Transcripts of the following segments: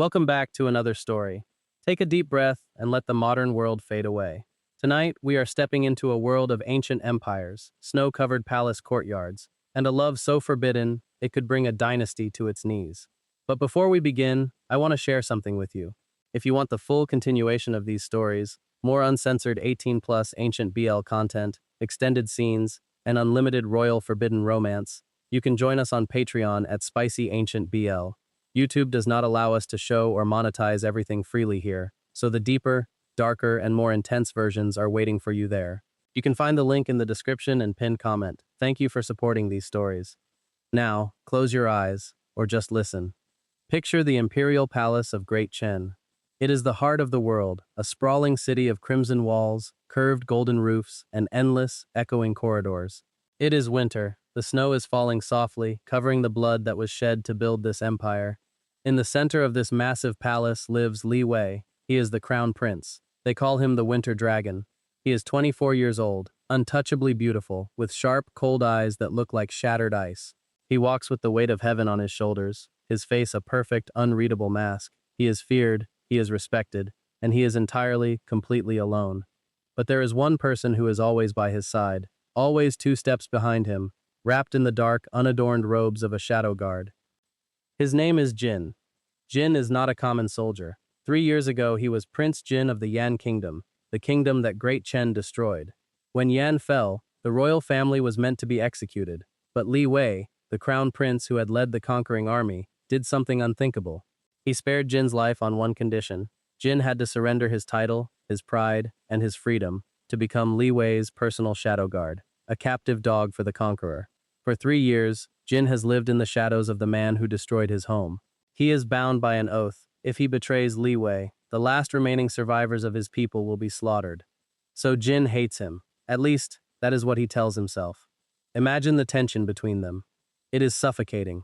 Welcome back to another story. Take a deep breath and let the modern world fade away. Tonight, we are stepping into a world of ancient empires, snow-covered palace courtyards, and a love so forbidden it could bring a dynasty to its knees. But before we begin, I want to share something with you. If you want the full continuation of these stories, more uncensored 18-plus ancient BL content, extended scenes, and unlimited royal forbidden romance, you can join us on Patreon at SpicyAncientBL. YouTube does not allow us to show or monetize everything freely here, so the deeper, darker, and more intense versions are waiting for you there. You can find the link in the description and pinned comment. Thank you for supporting these stories. Now, close your eyes, or just listen. Picture the imperial palace of Great Chen. It is the heart of the world, a sprawling city of crimson walls, curved golden roofs, and endless, echoing corridors. It is winter. The snow is falling softly, covering the blood that was shed to build this empire. In the center of this massive palace lives Li Wei. He is the crown prince. They call him the Winter Dragon. He is 24 years old, untouchably beautiful, with sharp, cold eyes that look like shattered ice. He walks with the weight of heaven on his shoulders, his face a perfect, unreadable mask. He is feared, he is respected, and he is entirely, completely alone. But there is one person who is always by his side, always 2 steps behind him, wrapped in the dark, unadorned robes of a shadow guard. His name is Jin. Jin is not a common soldier. 3 years ago, he was Prince Jin of the Yan Kingdom, the kingdom that Great Chen destroyed. When Yan fell, the royal family was meant to be executed, but Li Wei, the crown prince who had led the conquering army, did something unthinkable. He spared Jin's life on one condition. Jin had to surrender his title, his pride, and his freedom to become Li Wei's personal shadow guard, a captive dog for the conqueror. For 3 years, Jin has lived in the shadows of the man who destroyed his home. He is bound by an oath. If he betrays Li Wei, the last remaining survivors of his people will be slaughtered. So Jin hates him. At least, that is what he tells himself. Imagine the tension between them. It is suffocating.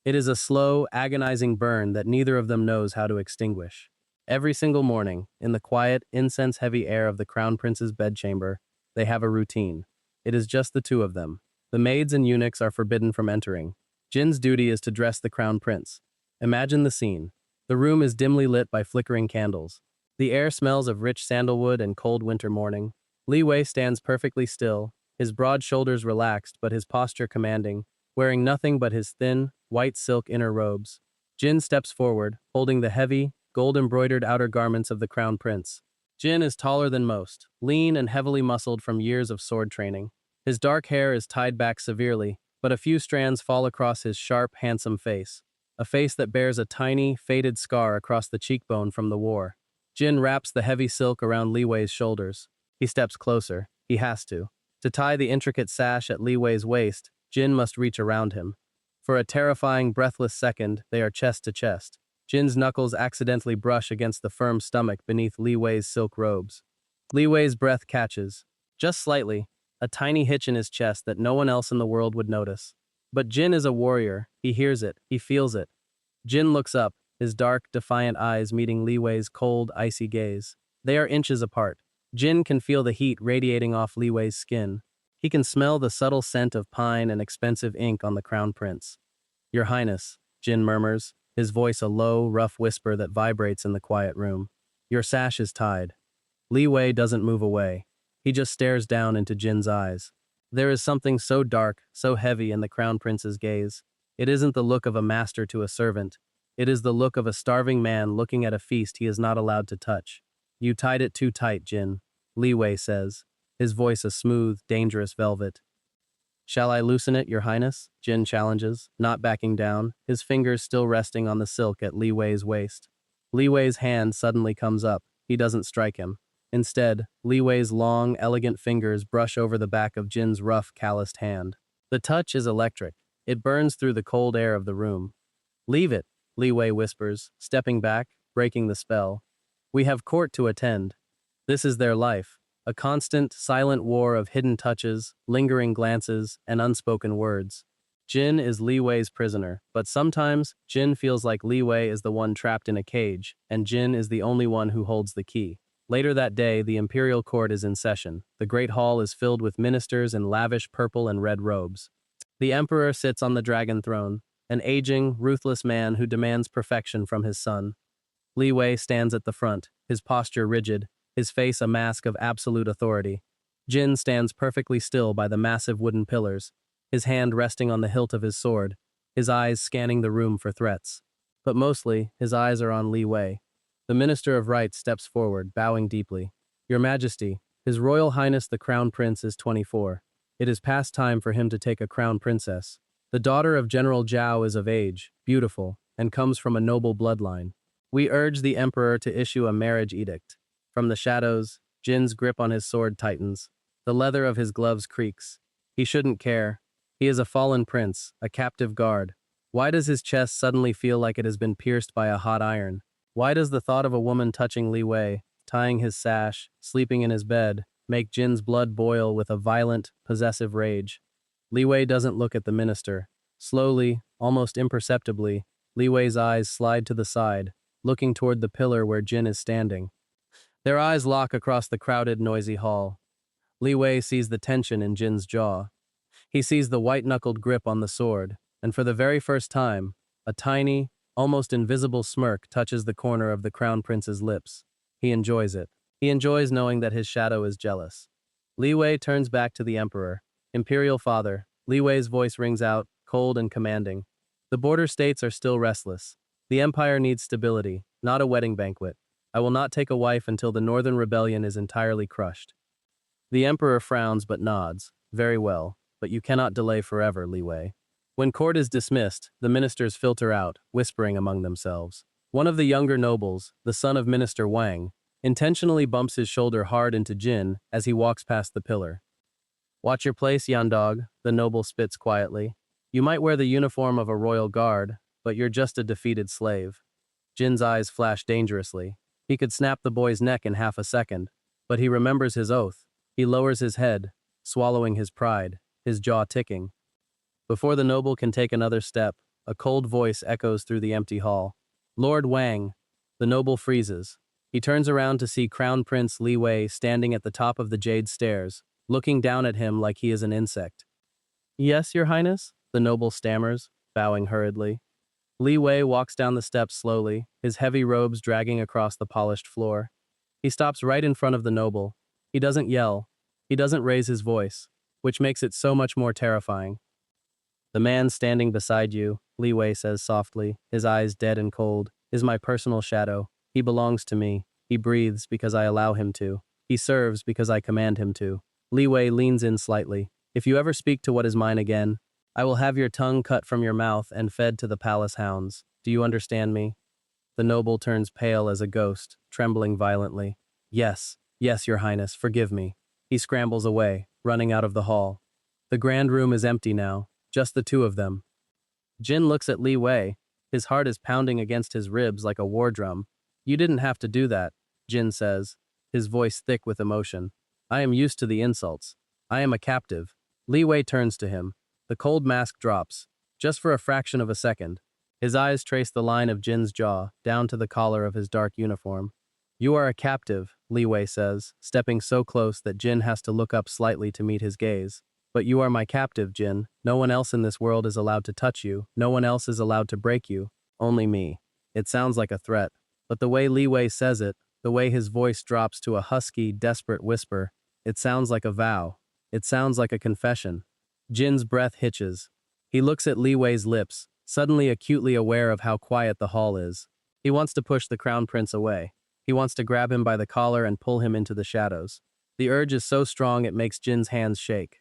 It is a slow, agonizing burn that neither of them knows how to extinguish. Every single morning, in the quiet, incense-heavy air of the crown prince's bedchamber, they have a routine. It is just the 2 of them. The maids and eunuchs are forbidden from entering. Jin's duty is to dress the crown prince. Imagine the scene. The room is dimly lit by flickering candles. The air smells of rich sandalwood and cold winter morning. Li Wei stands perfectly still, his broad shoulders relaxed but his posture commanding, wearing nothing but his thin, white silk inner robes. Jin steps forward, holding the heavy, gold-embroidered outer garments of the crown prince. Jin is taller than most, lean and heavily muscled from years of sword training. His dark hair is tied back severely, but a few strands fall across his sharp, handsome face. A face that bears a tiny, faded scar across the cheekbone from the war. Jin wraps the heavy silk around Li Wei's shoulders. He steps closer. He has to. To tie the intricate sash at Li Wei's waist, Jin must reach around him. For a terrifying, breathless second, they are chest to chest. Jin's knuckles accidentally brush against the firm stomach beneath Li Wei's silk robes. Li Wei's breath catches. Just slightly, a tiny hitch in his chest that no one else in the world would notice. But Jin is a warrior. He hears it. He feels it. Jin looks up, his dark, defiant eyes meeting Li Wei's cold, icy gaze. They are inches apart. Jin can feel the heat radiating off Li Wei's skin. He can smell the subtle scent of pine and expensive ink on the crown prince. "Your Highness," Jin murmurs, his voice a low, rough whisper that vibrates in the quiet room. "Your sash is tied." Li Wei doesn't move away. He just stares down into Jin's eyes. There is something so dark, so heavy in the crown prince's gaze. It isn't the look of a master to a servant. It is the look of a starving man looking at a feast he is not allowed to touch. "You tied it too tight, Jin," Li Wei says, his voice a smooth, dangerous velvet. "Shall I loosen it, Your Highness?" Jin challenges, not backing down, his fingers still resting on the silk at Li Wei's waist. Li Wei's hand suddenly comes up. He doesn't strike him. Instead, Li Wei's long, elegant fingers brush over the back of Jin's rough, calloused hand. The touch is electric. It burns through the cold air of the room. "Leave it," Li Wei whispers, stepping back, breaking the spell. "We have court to attend." This is their life, a constant, silent war of hidden touches, lingering glances, and unspoken words. Jin is Li Wei's prisoner, but sometimes Jin feels like Li Wei is the one trapped in a cage, and Jin is the only one who holds the key. Later that day, the imperial court is in session. The great hall is filled with ministers in lavish purple and red robes. The emperor sits on the dragon throne, an aging, ruthless man who demands perfection from his son. Li Wei stands at the front, his posture rigid, his face a mask of absolute authority. Jin stands perfectly still by the massive wooden pillars, his hand resting on the hilt of his sword, his eyes scanning the room for threats. But mostly, his eyes are on Li Wei. The Minister of Rights steps forward, bowing deeply. Your Majesty, His Royal Highness the Crown Prince is 24. It is past time for him to take a crown princess. The daughter of General Zhao is of age, beautiful, and comes from a noble bloodline. We urge the Emperor to issue a marriage edict. From the shadows, Jin's grip on his sword tightens. The leather of his gloves creaks. He shouldn't care. He is a fallen prince, a captive guard. Why does his chest suddenly feel like it has been pierced by a hot iron? Why does the thought of a woman touching Li Wei, tying his sash, sleeping in his bed, make Jin's blood boil with a violent, possessive rage? Li Wei doesn't look at the minister. Slowly, almost imperceptibly, Li Wei's eyes slide to the side, looking toward the pillar where Jin is standing. Their eyes lock across the crowded, noisy hall. Li Wei sees the tension in Jin's jaw. He sees the white-knuckled grip on the sword, and for the very first time, a tiny, almost invisible smirk touches the corner of the crown prince's lips. He enjoys it. He enjoys knowing that his shadow is jealous. Li Wei turns back to the emperor. Imperial father, Li Wei's voice rings out, cold and commanding. The border states are still restless. The empire needs stability, not a wedding banquet. I will not take a wife until the northern rebellion is entirely crushed. The emperor frowns but nods. Very well, but you cannot delay forever, Li Wei. When court is dismissed, the ministers filter out, whispering among themselves. One of the younger nobles, the son of Minister Wang, intentionally bumps his shoulder hard into Jin as he walks past the pillar. Watch your place, Yandog, the noble spits quietly. You might wear the uniform of a royal guard, but you're just a defeated slave. Jin's eyes flash dangerously. He could snap the boy's neck in half a second, but he remembers his oath. He lowers his head, swallowing his pride, his jaw ticking. Before the noble can take another step, a cold voice echoes through the empty hall. Lord Wang. The noble freezes. He turns around to see Crown Prince Li Wei standing at the top of the jade stairs, looking down at him like he is an insect. Yes, your highness, the noble stammers, bowing hurriedly. Li Wei walks down the steps slowly, his heavy robes dragging across the polished floor. He stops right in front of the noble. He doesn't yell. He doesn't raise his voice, which makes it so much more terrifying. The man standing beside you, Li Wei says softly, his eyes dead and cold, is my personal shadow. He belongs to me. He breathes because I allow him to. He serves because I command him to. Li Wei leans in slightly. If you ever speak to what is mine again, I will have your tongue cut from your mouth and fed to the palace hounds. Do you understand me? The noble turns pale as a ghost, trembling violently. Yes, your highness, forgive me. He scrambles away, running out of the hall. The grand room is empty now, just the two of them. Jin looks at Li Wei. His heart is pounding against his ribs like a war drum. You didn't have to do that, Jin says, his voice thick with emotion. I am used to the insults. I am a captive. Li Wei turns to him. The cold mask drops, just for a fraction of a second. His eyes trace the line of Jin's jaw, down to the collar of his dark uniform. You are a captive, Li Wei says, stepping so close that Jin has to look up slightly to meet his gaze. But you are my captive, Jin. No one else in this world is allowed to touch you. No one else is allowed to break you. Only me. It sounds like a threat. But the way Li Wei says it, the way his voice drops to a husky, desperate whisper, it sounds like a vow. It sounds like a confession. Jin's breath hitches. He looks at Li Wei's lips, suddenly acutely aware of how quiet the hall is. He wants to push the crown prince away. He wants to grab him by the collar and pull him into the shadows. The urge is so strong it makes Jin's hands shake.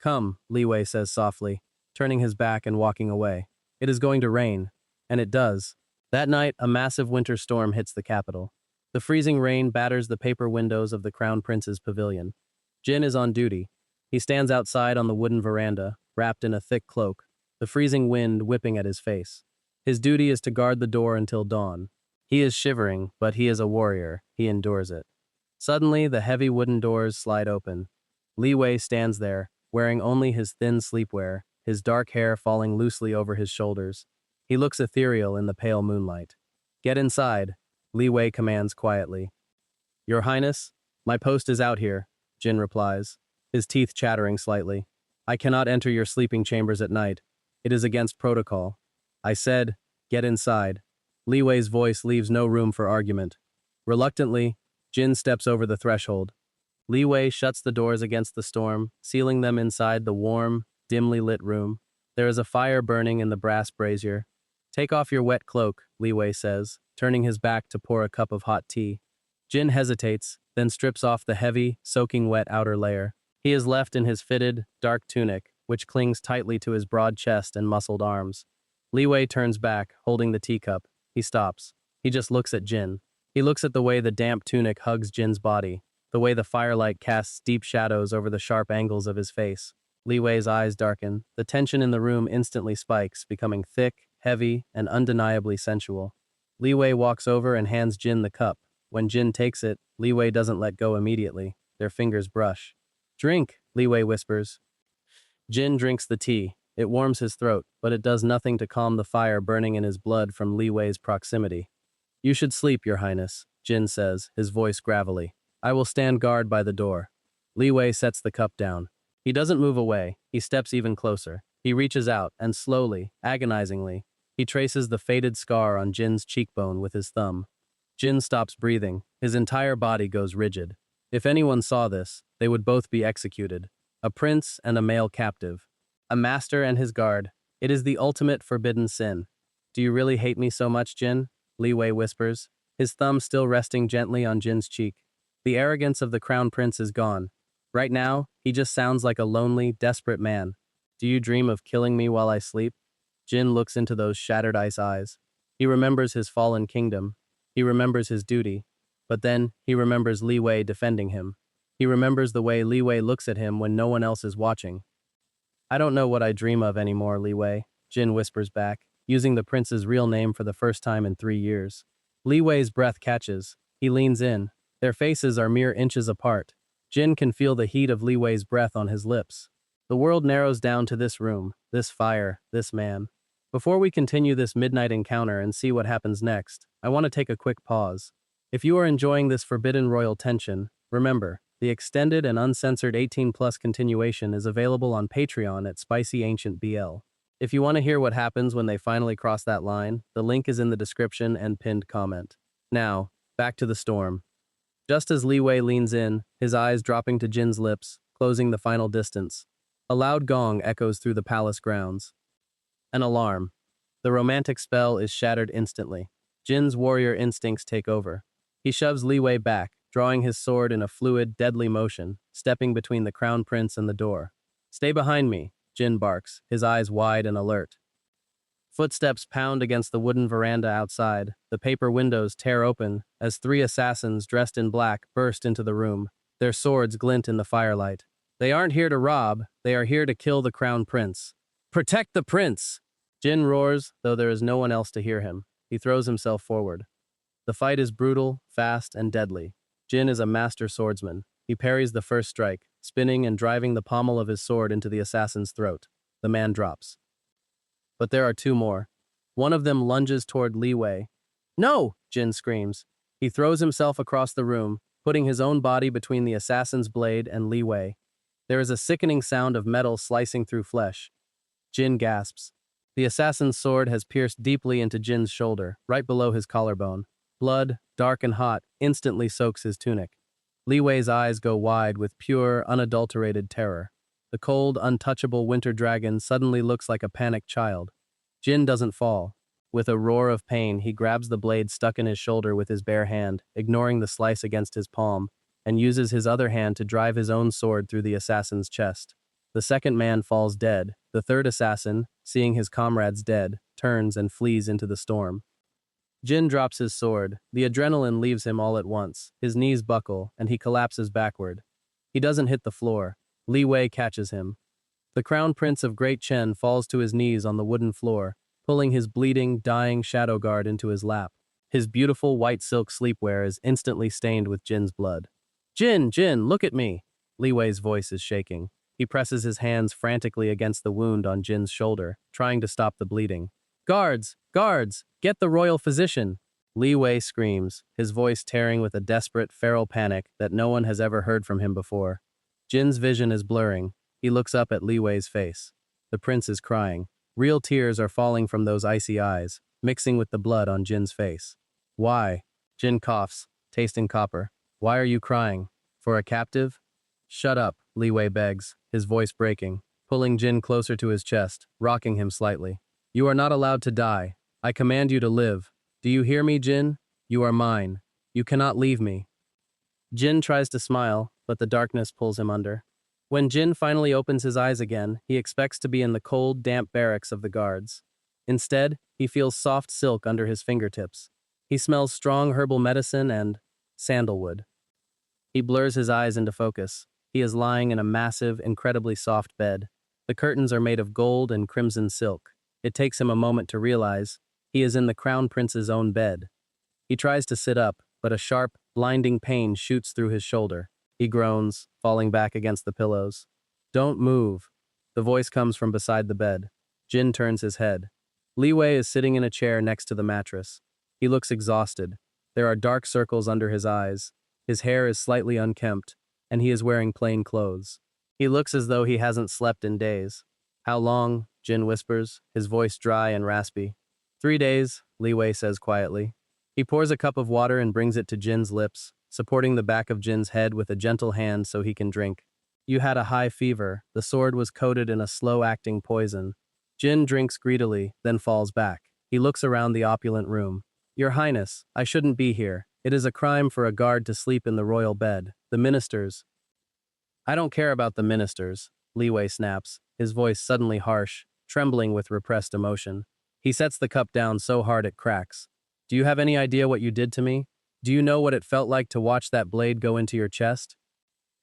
Come, Li Wei says softly, turning his back and walking away. It is going to rain. And it does. That night, a massive winter storm hits the capital. The freezing rain batters the paper windows of the crown prince's pavilion. Jin is on duty. He stands outside on the wooden veranda, wrapped in a thick cloak, the freezing wind whipping at his face. His duty is to guard the door until dawn. He is shivering, but he is a warrior. He endures it. Suddenly, the heavy wooden doors slide open. Li Wei stands there, wearing only his thin sleepwear, his dark hair falling loosely over his shoulders. He looks ethereal in the pale moonlight. Get inside, Li Wei commands quietly. Your Highness, my post is out here, Jin replies, his teeth chattering slightly. I cannot enter your sleeping chambers at night. It is against protocol. I said, get inside. Li Wei's voice leaves no room for argument. Reluctantly, Jin steps over the threshold. Li Wei shuts the doors against the storm, sealing them inside the warm, dimly lit room. There is a fire burning in the brass brazier. Take off your wet cloak, Li Wei says, turning his back to pour a cup of hot tea. Jin hesitates, then strips off the heavy, soaking wet outer layer. He is left in his fitted, dark tunic, which clings tightly to his broad chest and muscled arms. Li Wei turns back, holding the teacup. He stops. He just looks at Jin. He looks at the way the damp tunic hugs Jin's body, the way the firelight casts deep shadows over the sharp angles of his face. Li Wei's eyes darken. The tension in the room instantly spikes, becoming thick, heavy, and undeniably sensual. Li Wei walks over and hands Jin the cup. When Jin takes it, Li Wei doesn't let go immediately. Their fingers brush. "Drink," Li Wei whispers. Jin drinks the tea. It warms his throat, but it does nothing to calm the fire burning in his blood from Li Wei's proximity. "You should sleep, Your Highness," Jin says, his voice gravelly. "I will stand guard by the door." Li Wei sets the cup down. He doesn't move away. He steps even closer. He reaches out, and slowly, agonizingly, he traces the faded scar on Jin's cheekbone with his thumb. Jin stops breathing. His entire body goes rigid. If anyone saw this, they would both be executed. A prince and a male captive. A master and his guard. It is the ultimate forbidden sin. "Do you really hate me so much, Jin?" Li Wei whispers, his thumb still resting gently on Jin's cheek. The arrogance of the crown prince is gone. Right now, he just sounds like a lonely, desperate man. "Do you dream of killing me while I sleep?" Jin looks into those shattered ice eyes. He remembers his fallen kingdom. He remembers his duty. But then, he remembers Li Wei defending him. He remembers the way Li Wei looks at him when no one else is watching. "I don't know what I dream of anymore, Li Wei," Jin whispers back, using the prince's real name for the first time in 3 years. Li Wei's breath catches. He leans in. Their faces are mere inches apart. Jin can feel the heat of Li Wei's breath on his lips. The world narrows down to this room, this fire, this man. Before we continue this midnight encounter and see what happens next, I want to take a quick pause. If you are enjoying this forbidden royal tension, remember, the extended and uncensored 18+ continuation is available on Patreon at SpicyAncientBL. If you want to hear what happens when they finally cross that line, the link is in the description and pinned comment. Now, back to the storm. Just as Li Wei leans in, his eyes dropping to Jin's lips, closing the final distance, a loud gong echoes through the palace grounds. An alarm. The romantic spell is shattered instantly. Jin's warrior instincts take over. He shoves Li Wei back, drawing his sword in a fluid, deadly motion, stepping between the crown prince and the door. "Stay behind me," Jin barks, his eyes wide and alert. Footsteps pound against the wooden veranda outside. The paper windows tear open as 3 assassins dressed in black burst into the room. Their swords glint in the firelight. They aren't here to rob, they are here to kill the crown prince. "Protect the prince!" Jin roars, though there is no one else to hear him. He throws himself forward. The fight is brutal, fast, and deadly. Jin is a master swordsman. He parries the first strike, spinning and driving the pommel of his sword into the assassin's throat. The man drops. But there are 2 more. One of them lunges toward Li Wei. "No!" Jin screams. He throws himself across the room, putting his own body between the assassin's blade and Li Wei. There is a sickening sound of metal slicing through flesh. Jin gasps. The assassin's sword has pierced deeply into Jin's shoulder, right below his collarbone. Blood, dark and hot, instantly soaks his tunic. Li Wei's eyes go wide with pure, unadulterated terror. The cold, untouchable winter dragon suddenly looks like a panicked child. Jin doesn't fall. With a roar of pain, he grabs the blade stuck in his shoulder with his bare hand, ignoring the slice against his palm, and uses his other hand to drive his own sword through the assassin's chest. The second man falls dead. The third assassin, seeing his comrades dead, turns and flees into the storm. Jin drops his sword. The adrenaline leaves him all at once. His knees buckle, and he collapses backward. He doesn't hit the floor. Li Wei catches him. The crown prince of Great Chen falls to his knees on the wooden floor, pulling his bleeding, dying shadow guard into his lap. His beautiful white silk sleepwear is instantly stained with Jin's blood. Jin, look at me!" Li Wei's voice is shaking. He presses his hands frantically against the wound on Jin's shoulder, trying to stop the bleeding. Guards! Get the royal physician!" Li Wei screams, his voice tearing with a desperate, feral panic that no one has ever heard from him before. Jin's vision is blurring. He looks up at Li Wei's face. The prince is crying. Real tears are falling from those icy eyes. mixing with the blood on Jin's face. Why? Jin coughs, tasting copper. Why are you crying? For a captive? Shut up, Li Wei begs, his voice breaking, pulling Jin closer to his chest, rocking him slightly. You are not allowed to die. I command you to live. Do you hear me, Jin? You are mine. You cannot leave me. Jin tries to smile, but the darkness pulls him under. When Jin finally opens his eyes again, he expects to be in the cold, damp barracks of the guards. Instead, he feels soft silk under his fingertips. He smells strong herbal medicine and sandalwood. He blurs his eyes into focus. He is lying in a massive, incredibly soft bed. The curtains are made of gold and crimson silk. It takes him a moment to realize he is in the crown prince's own bed. He tries to sit up, but a sharp, blinding pain shoots through his shoulder. He groans, falling back against the pillows. Don't move. The voice comes from beside the bed. Jin turns his head. Li Wei is sitting in a chair next to the mattress. He looks exhausted. There are dark circles under his eyes. His hair is slightly unkempt, and he is wearing plain clothes. He looks as though he hasn't slept in days. How long? Jin whispers, his voice dry and raspy. 3 days, Li Wei says quietly. He pours a cup of water and brings it to Jin's lips, supporting the back of Jin's head with a gentle hand so he can drink. You had a high fever. The sword was coated in a slow-acting poison. Jin drinks greedily, then falls back. He looks around the opulent room. Your Highness, I shouldn't be here. It is a crime for a guard to sleep in the royal bed. The ministers. I don't care about the ministers, Li Wei snaps, his voice suddenly harsh, trembling with repressed emotion. He sets the cup down so hard it cracks. Do you have any idea what you did to me? Do you know what it felt like to watch that blade go into your chest?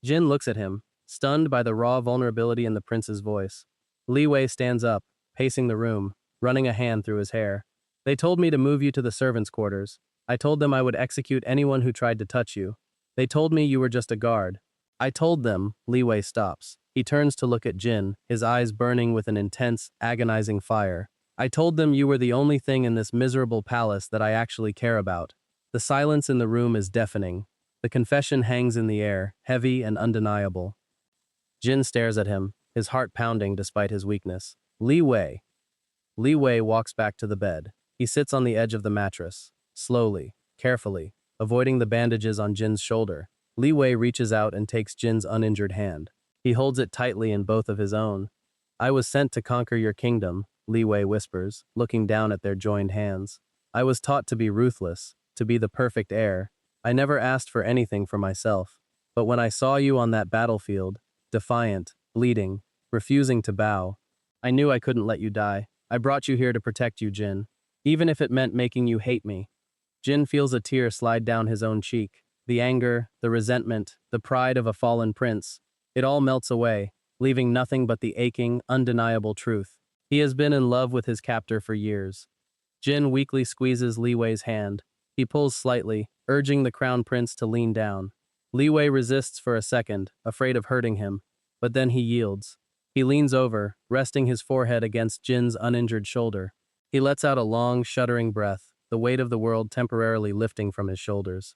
Jin looks at him, stunned by the raw vulnerability in the prince's voice. Li Wei stands up, pacing the room, running a hand through his hair. They told me to move you to the servants' quarters. I told them I would execute anyone who tried to touch you. They told me you were just a guard. I told them. Li Wei stops. He turns to look at Jin, his eyes burning with an intense, agonizing fire. I told them you were the only thing in this miserable palace that I actually care about. The silence in the room is deafening. The confession hangs in the air, heavy and undeniable. Jin stares at him, his heart pounding despite his weakness. Li Wei. Li Wei walks back to the bed. He sits on the edge of the mattress, slowly, carefully, avoiding the bandages on Jin's shoulder. Li Wei reaches out and takes Jin's uninjured hand. He holds it tightly in both of his own. I was sent to conquer your kingdom, Li Wei whispers, looking down at their joined hands. I was taught to be ruthless, to be the perfect heir. I never asked for anything for myself. But when I saw you on that battlefield, defiant, bleeding, refusing to bow, I knew I couldn't let you die. I brought you here to protect you, Jin, even if it meant making you hate me. Jin feels a tear slide down his own cheek. The anger, the resentment, the pride of a fallen prince. It all melts away, leaving nothing but the aching, undeniable truth. He has been in love with his captor for years. Jin weakly squeezes Li Wei's hand. He pulls slightly, urging the crown prince to lean down. Li Wei resists for a second, afraid of hurting him, but then he yields. He leans over, resting his forehead against Jin's uninjured shoulder. He lets out a long, shuddering breath, the weight of the world temporarily lifting from his shoulders.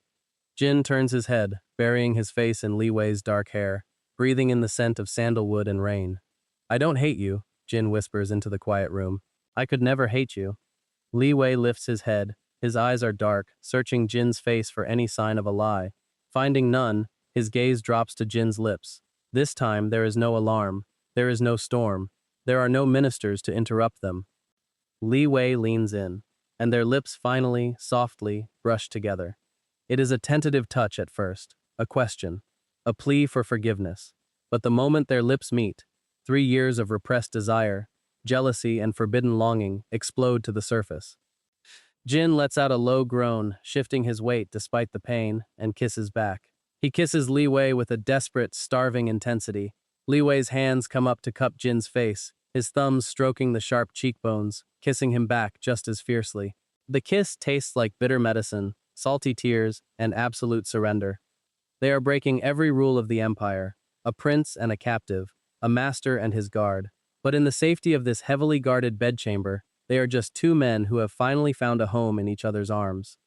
Jin turns his head, burying his face in Li Wei's dark hair, breathing in the scent of sandalwood and rain. I don't hate you, Jin whispers into the quiet room. I could never hate you. Li Wei lifts his head. His eyes are dark, searching Jin's face for any sign of a lie. Finding none, his gaze drops to Jin's lips. This time there is no alarm. There is no storm. There are no ministers to interrupt them. Li Wei leans in, and their lips finally, softly, brush together. It is a tentative touch at first, a question, a plea for forgiveness. But the moment their lips meet, 3 years of repressed desire, jealousy, and forbidden longing explode to the surface. Jin lets out a low groan, shifting his weight despite the pain, and kisses back. He kisses Li Wei with a desperate, starving intensity. Li Wei's hands come up to cup Jin's face, his thumbs stroking the sharp cheekbones, kissing him back just as fiercely. The kiss tastes like bitter medicine, salty tears, and absolute surrender. They are breaking every rule of the empire, a prince and a captive, a master and his guard. But in the safety of this heavily guarded bedchamber, they are just 2 men who have finally found a home in each other's arms.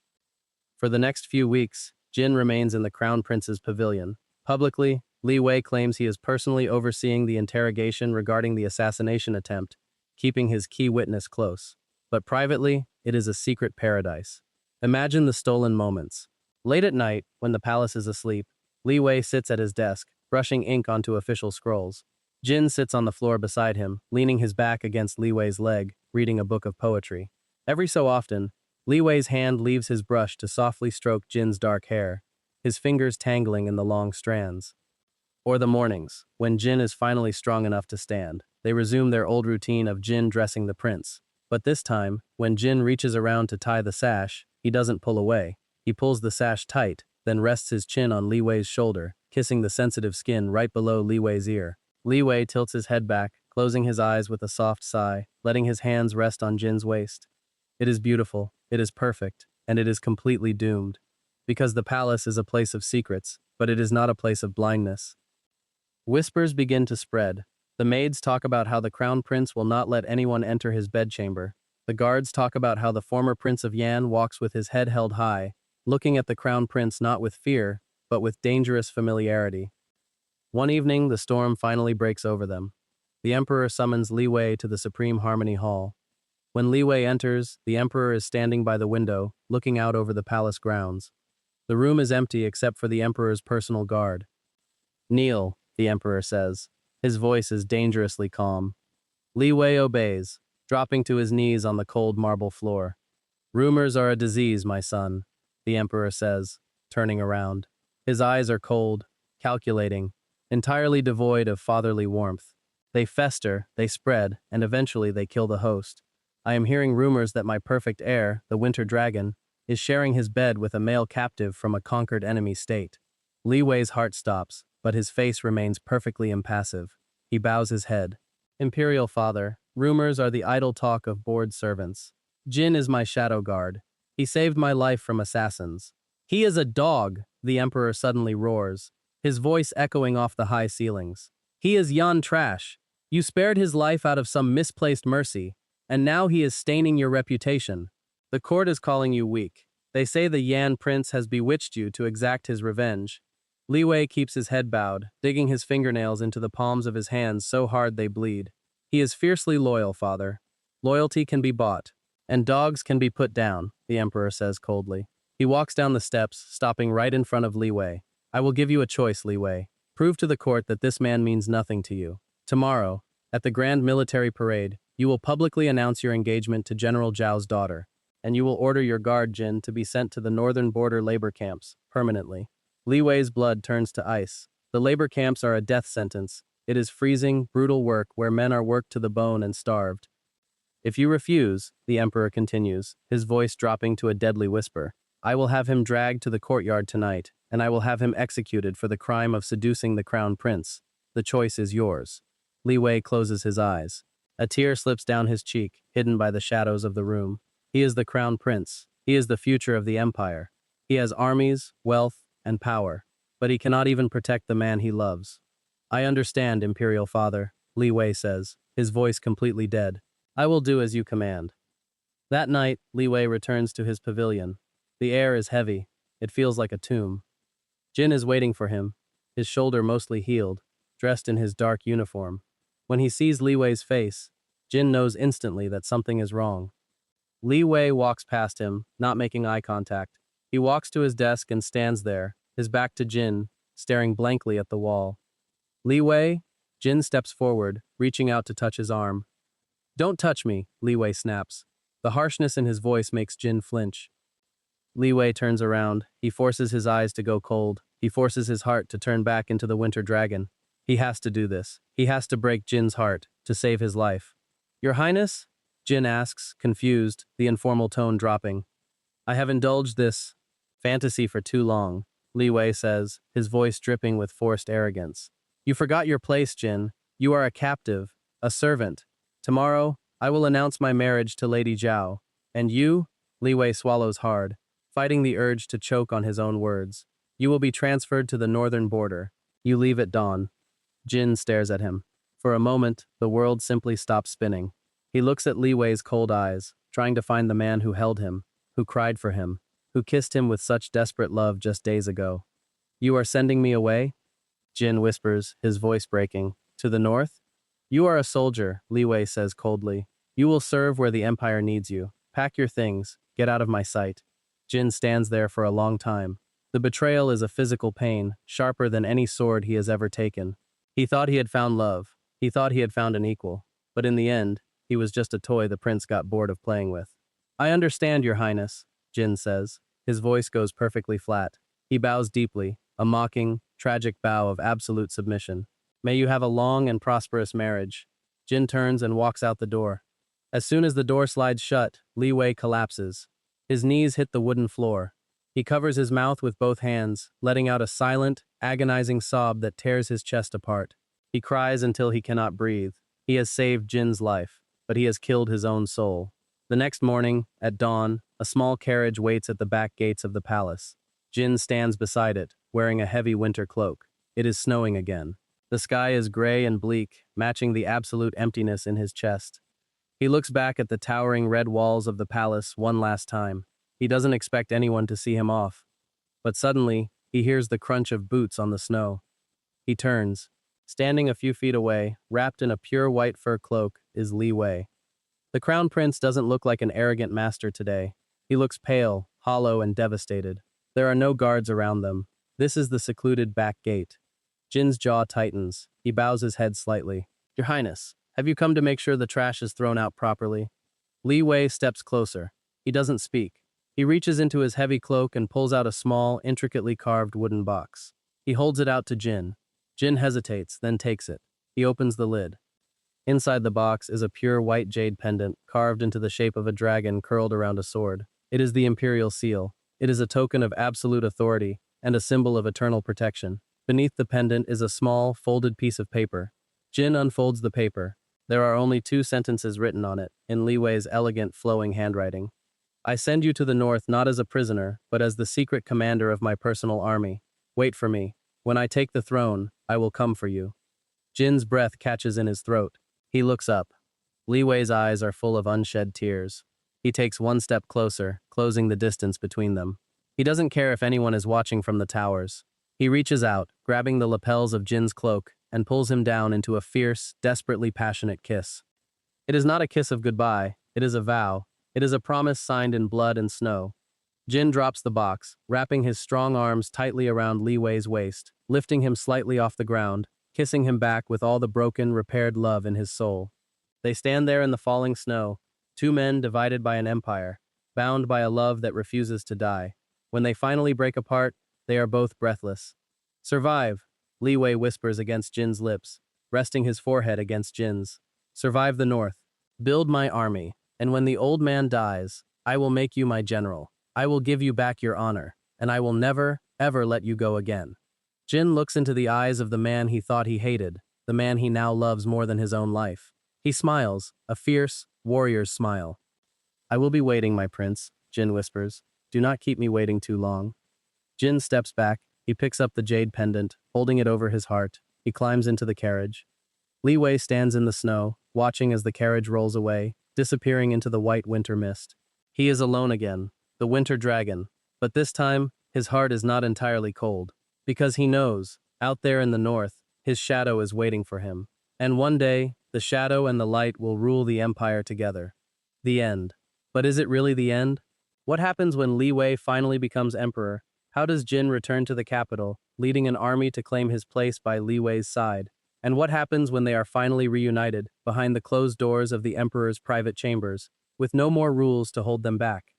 For the next few weeks, Jin remains in the Crown Prince's pavilion. Publicly, Li Wei claims he is personally overseeing the interrogation regarding the assassination attempt, keeping his key witness close. But privately, it is a secret paradise. Imagine the stolen moments. Late at night, when the palace is asleep, Li Wei sits at his desk, brushing ink onto official scrolls. Jin sits on the floor beside him, leaning his back against Li Wei's leg, reading a book of poetry. Every so often, Li Wei's hand leaves his brush to softly stroke Jin's dark hair, his fingers tangling in the long strands. Or the mornings, when Jin is finally strong enough to stand, they resume their old routine of Jin dressing the prince. But this time, when Jin reaches around to tie the sash, he doesn't pull away. He pulls the sash tight, then rests his chin on Li Wei's shoulder, kissing the sensitive skin right below Li Wei's ear. Li Wei tilts his head back, closing his eyes with a soft sigh, letting his hands rest on Jin's waist. It is beautiful, it is perfect, and it is completely doomed. Because the palace is a place of secrets, but it is not a place of blindness. Whispers begin to spread. The maids talk about how the crown prince will not let anyone enter his bedchamber. The guards talk about how the former prince of Yan walks with his head held high, looking at the crown prince not with fear, but with dangerous familiarity. One evening, the storm finally breaks over them. The emperor summons Li Wei to the Supreme Harmony Hall. When Li Wei enters, the emperor is standing by the window, looking out over the palace grounds. The room is empty except for the emperor's personal guard. "Kneel," the emperor says. His voice is dangerously calm. Li Wei obeys, dropping to his knees on the cold marble floor. "Rumors are a disease, my son," the emperor says, turning around. His eyes are cold, calculating, entirely devoid of fatherly warmth. They fester, they spread, and eventually they kill the host. I am hearing rumors that my perfect heir, the winter dragon, is sharing his bed with a male captive from a conquered enemy state. Li Wei's heart stops, but his face remains perfectly impassive. He bows his head. "Imperial father, rumors are the idle talk of bored servants. Jin is my shadow guard. He saved my life from assassins." "He is a dog," the emperor suddenly roars, his voice echoing off the high ceilings. "He is Yan trash. You spared his life out of some misplaced mercy, and now he is staining your reputation. The court is calling you weak. They say the Yan prince has bewitched you to exact his revenge." Li Wei keeps his head bowed, digging his fingernails into the palms of his hands so hard they bleed. "He is fiercely loyal, father. Loyalty can be bought, and dogs can be put down," the emperor says coldly. He walks down the steps, stopping right in front of Li Wei. "I will give you a choice, Li Wei. Prove to the court that this man means nothing to you. Tomorrow, at the grand military parade, you will publicly announce your engagement to General Zhao's daughter, and you will order your guard, Jin, to be sent to the northern border labor camps, permanently." Li Wei's blood turns to ice. The labor camps are a death sentence. It is freezing, brutal work where men are worked to the bone and starved. "If you refuse," the emperor continues, his voice dropping to a deadly whisper, "I will have him dragged to the courtyard tonight, and I will have him executed for the crime of seducing the crown prince. The choice is yours." Li Wei closes his eyes. A tear slips down his cheek, hidden by the shadows of the room. He is the crown prince. He is the future of the empire. He has armies, wealth, and power, but he cannot even protect the man he loves. "I understand, Imperial Father," Li Wei says, his voice completely dead. "I will do as you command." That night, Li Wei returns to his pavilion. The air is heavy. It feels like a tomb. Jin is waiting for him, his shoulder mostly healed, dressed in his dark uniform. When he sees Li Wei's face, Jin knows instantly that something is wrong. Li Wei walks past him, not making eye contact. He walks to his desk and stands there, his back to Jin, staring blankly at the wall. "Li Wei?" Jin steps forward, reaching out to touch his arm. "Don't touch me," Li Wei snaps. The harshness in his voice makes Jin flinch. Li Wei turns around. He forces his eyes to go cold. He forces his heart to turn back into the winter dragon. He has to do this. He has to break Jin's heart, to save his life. "Your Highness?" Jin asks, confused, the informal tone dropping. "I have indulged this fantasy for too long," Li Wei says, his voice dripping with forced arrogance. "You forgot your place, Jin. You are a captive, a servant. Tomorrow, I will announce my marriage to Lady Zhao. And you?" Li Wei swallows hard, fighting the urge to choke on his own words. "You will be transferred to the northern border. You leave at dawn." Jin stares at him. For a moment, the world simply stops spinning. He looks at Li Wei's cold eyes, trying to find the man who held him, who cried for him, who kissed him with such desperate love just days ago. "You are sending me away?" Jin whispers, his voice breaking. "To the north?" "You are a soldier," Li Wei says coldly. "You will serve where the empire needs you. Pack your things, get out of my sight. Jin stands there for a long time. The betrayal is a physical pain, sharper than any sword he has ever taken. He thought he had found love. He thought he had found an equal. But in the end, he was just a toy the prince got bored of playing with. I understand, your highness, Jin says. His voice goes perfectly flat. He bows deeply, a mocking, tragic bow of absolute submission. May you have a long and prosperous marriage. Jin turns and walks out the door. As soon as the door slides shut, Li Wei collapses. His knees hit the wooden floor. He covers his mouth with both hands, letting out a silent, agonizing sob that tears his chest apart. He cries until he cannot breathe. He has saved Jin's life, but he has killed his own soul. The next morning, at dawn, a small carriage waits at the back gates of the palace. Jin stands beside it, wearing a heavy winter cloak. It is snowing again. The sky is gray and bleak, matching the absolute emptiness in his chest. He looks back at the towering red walls of the palace one last time. He doesn't expect anyone to see him off. But suddenly, he hears the crunch of boots on the snow. He turns. Standing a few feet away, wrapped in a pure white fur cloak, is Li Wei. The crown prince doesn't look like an arrogant master today. He looks pale, hollow, and devastated. There are no guards around them. This is the secluded back gate. Jin's jaw tightens. He bows his head slightly. Your Highness, have you come to make sure the trash is thrown out properly? Li Wei steps closer. He doesn't speak. He reaches into his heavy cloak and pulls out a small, intricately carved wooden box. He holds it out to Jin. Jin hesitates, then takes it. He opens the lid. Inside the box is a pure white jade pendant carved into the shape of a dragon curled around a sword. It is the imperial seal. It is a token of absolute authority and a symbol of eternal protection. Beneath the pendant is a small, folded piece of paper. Jin unfolds the paper. There are only 2 sentences written on it, in Li Wei's elegant, flowing handwriting. I send you to the north not as a prisoner, but as the secret commander of my personal army. Wait for me. When I take the throne, I will come for you. Jin's breath catches in his throat. He looks up. Li Wei's eyes are full of unshed tears. He takes one step closer, closing the distance between them. He doesn't care if anyone is watching from the towers. He reaches out, grabbing the lapels of Jin's cloak, and pulls him down into a fierce, desperately passionate kiss. It is not a kiss of goodbye. It is a vow. It is a promise signed in blood and snow. Jin drops the box, wrapping his strong arms tightly around Li Wei's waist, lifting him slightly off the ground, kissing him back with all the broken, repaired love in his soul. They stand there in the falling snow, 2 men divided by an empire, bound by a love that refuses to die. When they finally break apart, they are both breathless. Survive, Li Wei whispers against Jin's lips, resting his forehead against Jin's. Survive the north. Build my army, and when the old man dies, I will make you my general. I will give you back your honor, and I will never, ever let you go again. Jin looks into the eyes of the man he thought he hated, the man he now loves more than his own life. He smiles, a fierce, warrior's smile. I will be waiting, my prince, Jin whispers. Do not keep me waiting too long. Jin steps back. He picks up the jade pendant, holding it over his heart. He climbs into the carriage. Li Wei stands in the snow, watching as the carriage rolls away, disappearing into the white winter mist. He is alone again, the winter dragon, but this time, his heart is not entirely cold, because he knows, out there in the north, his shadow is waiting for him. And one day, the shadow and the light will rule the empire together. The end. But is it really the end? What happens when Li Wei finally becomes emperor? How does Jin return to the capital, leading an army to claim his place by Li Wei's side? And what happens when they are finally reunited, behind the closed doors of the emperor's private chambers, with no more rules to hold them back?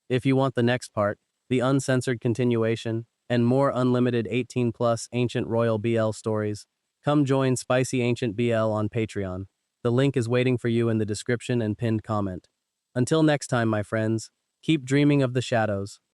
If you want the next part, the uncensored continuation, and more unlimited 18+ ancient royal BL stories, come join Spicy Ancient BL on Patreon. The link is waiting for you in the description and pinned comment. Until next time, my friends, keep dreaming of the shadows.